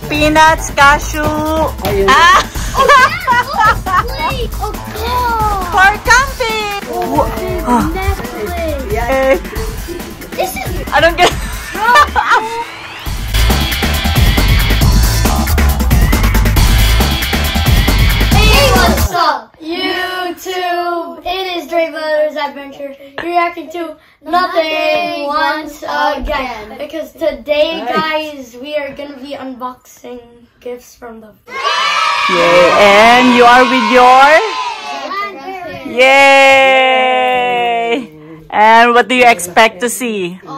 peanuts, cashew. Ah! For camping. This is. I don't get. Hey, what's up, YouTube? It is Dre Brothers Adventure. You're reacting to nothing once again. Because today, guys, we are gonna be unboxing gifts from the. Yeah, and you are with your. Yay! And what do you expect to see? A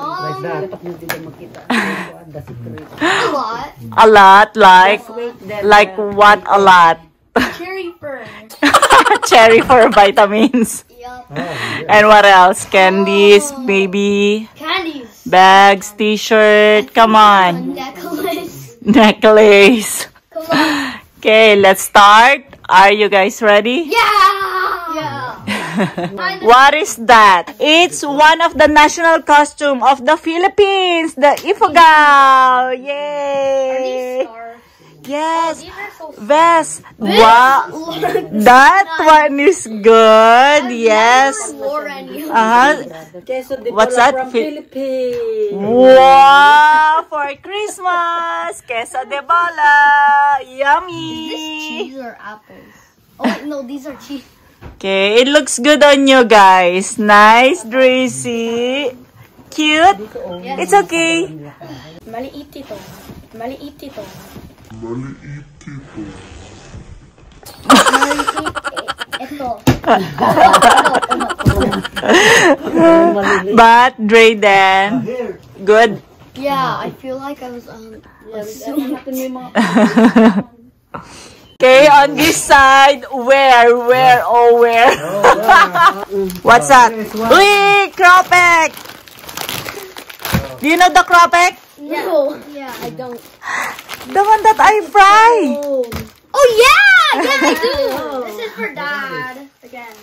lot. A lot, like what? A lot. Cherry fur. Cherry for vitamins. Yup. And what else? Candies, maybe Candies. bags, t-shirt. Come A on, necklace. necklace. Come on. Okay, let's start. Are you guys ready? Yeah. What is that? It's one of the national costume of the Philippines, the Ifugao. Are these Yay! stars? Yes. These are so. Vest. Wow. That one is good. Yes. What's that? Philippines. Wow, for Christmas. Queso de bola. Yummy. Is this cheese or apples? Oh wait, no, these are cheese. Okay, it looks good on you guys. Nice, Dracy. Cute. It's okay. Maliit ito. Maliit ito. Ito. But Drayden, good. Yeah, I feel like I was assumed. Okay, on this side, where? What's that? Uy, Cropek! Do you know the Cropek? No. Yeah, I don't. The one that I fry. Oh yeah! Yeah, I do! This is for Dad. Again.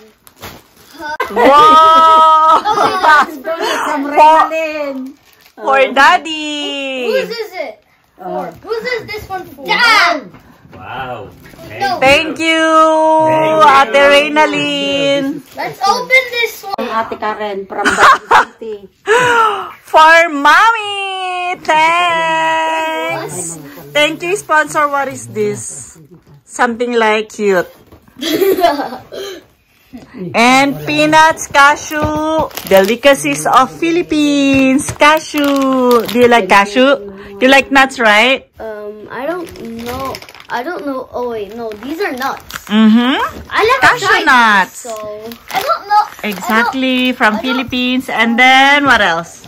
Wow! For Whose Daddy. is it? For? Whose is this one for? Dad! Wow. No. Thank you, Ate Reynalyn. Let's open this one. Ate Karen from Baguio City. For Mommy. Thanks. Thank you, sponsor. What is this? Something like cute. And peanuts, cashew, delicacies of Philippines. Cashew. Do you like cashew? You like nuts, right? I don't know. I don't know. Oh wait, no, these are nuts. Mm-hmm. I like Cashew nuts. So I don't know. Exactly, from Philippines. And then what else?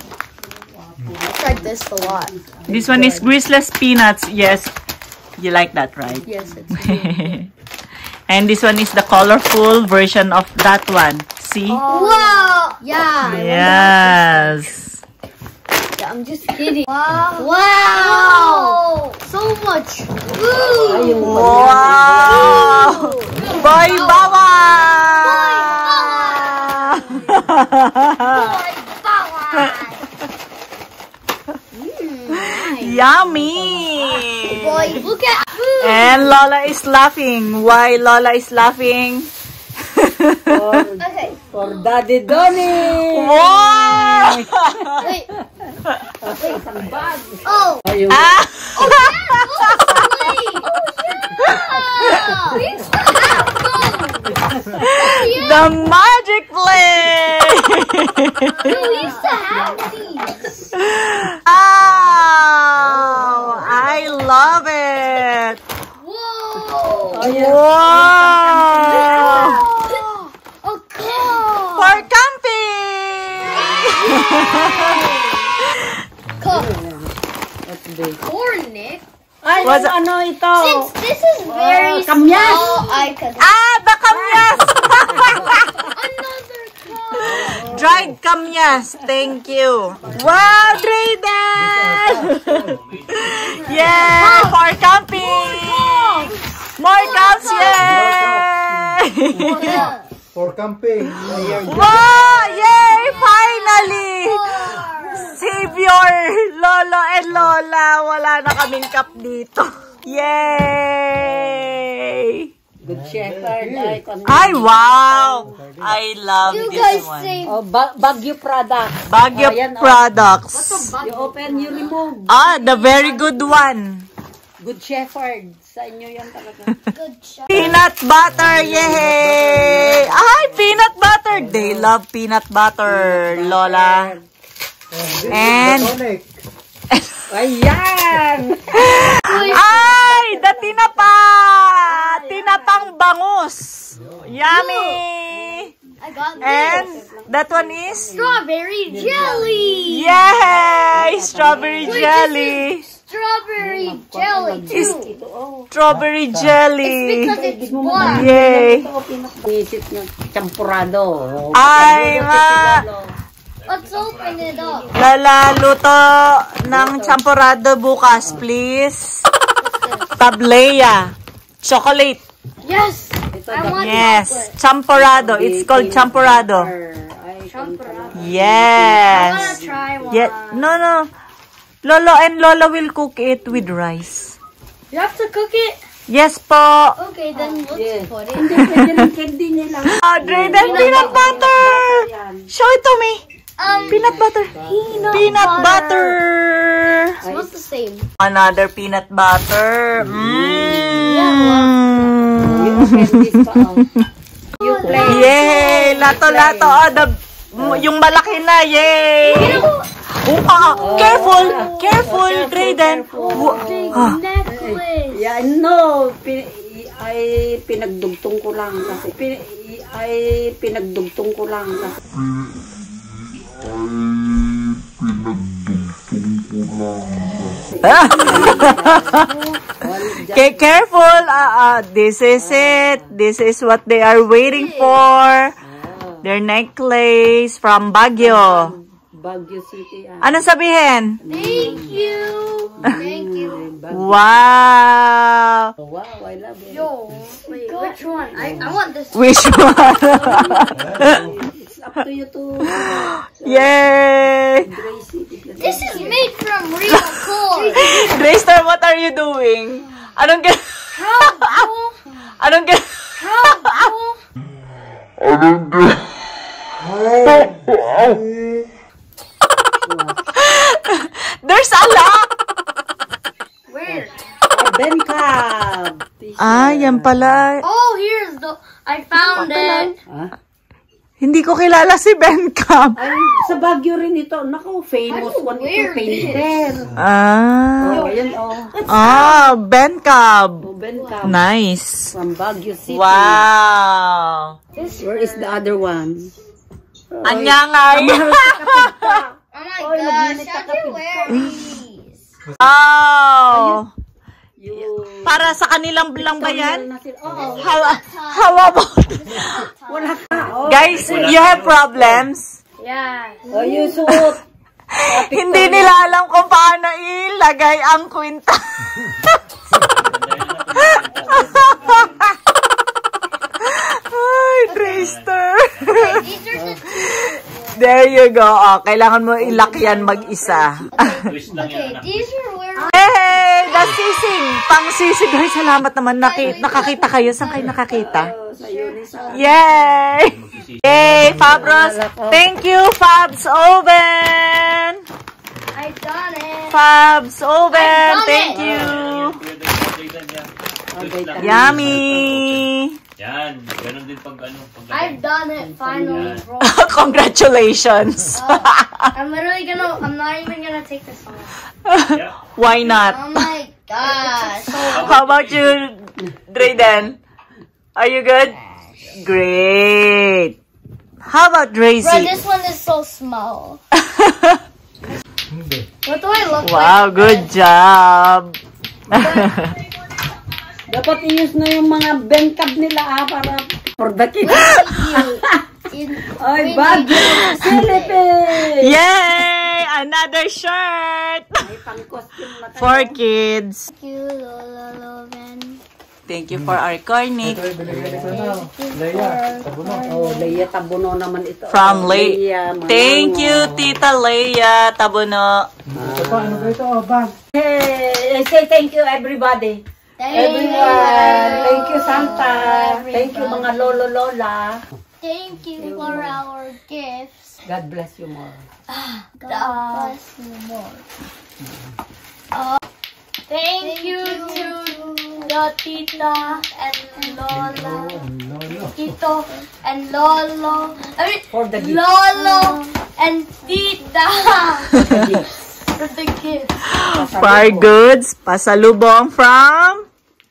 I tried this a lot. This one is greaseless peanuts. Yes, you like that, right? Yes, it's good. And this one is the colorful version of that one. See? Wow! Yeah. Yes. Yeah, I'm just kidding. Wow! Wow! So much food! Wow! Boy Bawa! Yummy! Boy, look at food! And Lola is laughing. Why Lola is laughing? Okay. For Daddy Donnie. Wow! Wait. Oh! Ah! Oh, yeah! Oh, wait! Oh, yeah! We used to have those! Oh, yeah! The magic plate! We used to have these! Wow! I love it! Whoa! Wow! A car! For camping! Cup. What's this? For Nick. Ay, What's yung ano ito? Since this is very kamyas. small, I could The kamyas! another cup. Dried kamyas. Thank you. Wow, Drayden! Yeah, for camping! More cups, yay! For camping. Wow, yay! Finally! Savior, Lolo and Lola. Wala na kaming cup dito. Yay! Good Shepherd. Ay, wow! I love You this guys one. say Oh, Baguio product. Baguio Ayan, oh. products. You open, you remove. Ah, the very good one. Good Shepherd. Sa inyo yan talaga. good shot. Peanut butter, yay! Ay, peanut butter. They love peanut butter, Lola. And, Tonic. Ayan! ay, the tinapa! Tinapang bangus. Yummy! I got And, this. that one is? Strawberry jelly. Yay! Strawberry jelly. Strawberry jelly Is too. strawberry jelly. Because it's black. Yay! Isip na champurado. Ay, nga. Let's open it up. Lalaluto ng champurado bukas, please. Tablea. Chocolate. Yes. I want Yes. chocolate. Champurado. It's called champurado. Champurrado. I Yes. wanna try one. Yeah. No. Lolo and Lola will cook it with rice. You have to cook it? Yes po. Okay, then let's Yes. put it. Pwede ng candy nila. Drayden, peanut butter. Show it to me. Peanut butter. Peanut butter. Smells the same. Another peanut butter. You open this pa. You play. Yay! Lato-lato. Yung malaki na. Yay! Careful! Careful, Drayden. Necklace. Yeah, no. Ay pinagdugtong ko lang kasi. Pinagdugtong ko lang kasi. Okay, careful. This is it. This is what they are waiting for. Their necklace from Baguio. Baguio City. Anong sabihin? Thank you. Thank you. Wow! Wow, I love it. Yo, wait, which one? I want this. Which one? It's up to you to Yay! Gracie. This is made from real corn. Drayster, what are you doing? Anong How cool? Anong How cool? There's a lot! Where? Bencab. Ah, yan pala. Oh, here's the. I found it. Hindi ko kilala si Ben Cam. Ay, sa Baguio rin ito. Naku, famous one ito, Where painter. Ah. Oh, ayan, oh. Ben Cam. Oh, Bencab. Nice. From Baguio City. Wow. Where is the other one? Anyangay. Oh my gosh, how'd you wear these? Wow. You... Para sa kanilang lang ba yan? Oo. How about? Wala ka. Oh, Guys, you have problems? Yeah. oh you suot. Hindi nila alam kung paano ilagay ang kwinta. Ay, Drayster. Okay, these are the There you go. Oh, kailangan mo ilak yan mag-isa. Okay, these are where Hey, the sisig. Pang sisig. Ay, salamat naman. Nakakita kayo. Saan kayo nakakita? Sa Unisa. Yay! Yay, Fabros. Thank you, Fabs Oven. I done it. Fabs Oven. I've done Thank it. you. Yummy. Yan, ganun din pag ano. I've done it finally, bro. Congratulations. I'm not even gonna take this off. Why not? Oh my gosh. So, How about you, Drayden? Are you good? Great. How about bro, Dracy? this one is so small. What do I look Wow, like? good job. Dapat i-use na yung mga Bencab nila para for the kids. Ay, Baguio Philippines! Yay! Another shirt May pang-costume na tayo. for kids. Thank you, Lola Loven. Thank you for our cornic. Ito yung binigay ni Sana. Leia, tabuno. Oh, Leia Tabuno naman ito. From Leia. Leia. Thank you, Tita Leia Tabuno. Ito pa, ano ba ito? Oh, bag. Hey, I say thank you everybody. Everyone. Thank you Santa. Thank you mga lolo lola. Thank you for our gifts. God bless you more. God bless you more. Thank you to the Tita and Lola. Tito and Lolo. I mean, For the gift. Lolo and Tita. For the gift. Far goods, pasalubong from...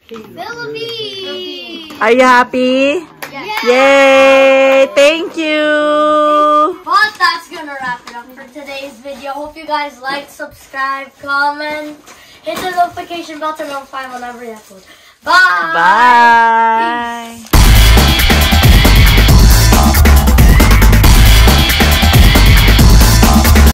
Philippines. Are you happy? Yeah. Yay! Thank you! But that's gonna wrap it up for today's video. Hope you guys like, subscribe, comment, hit the notification bell to notify whenever we upload. Bye! Bye!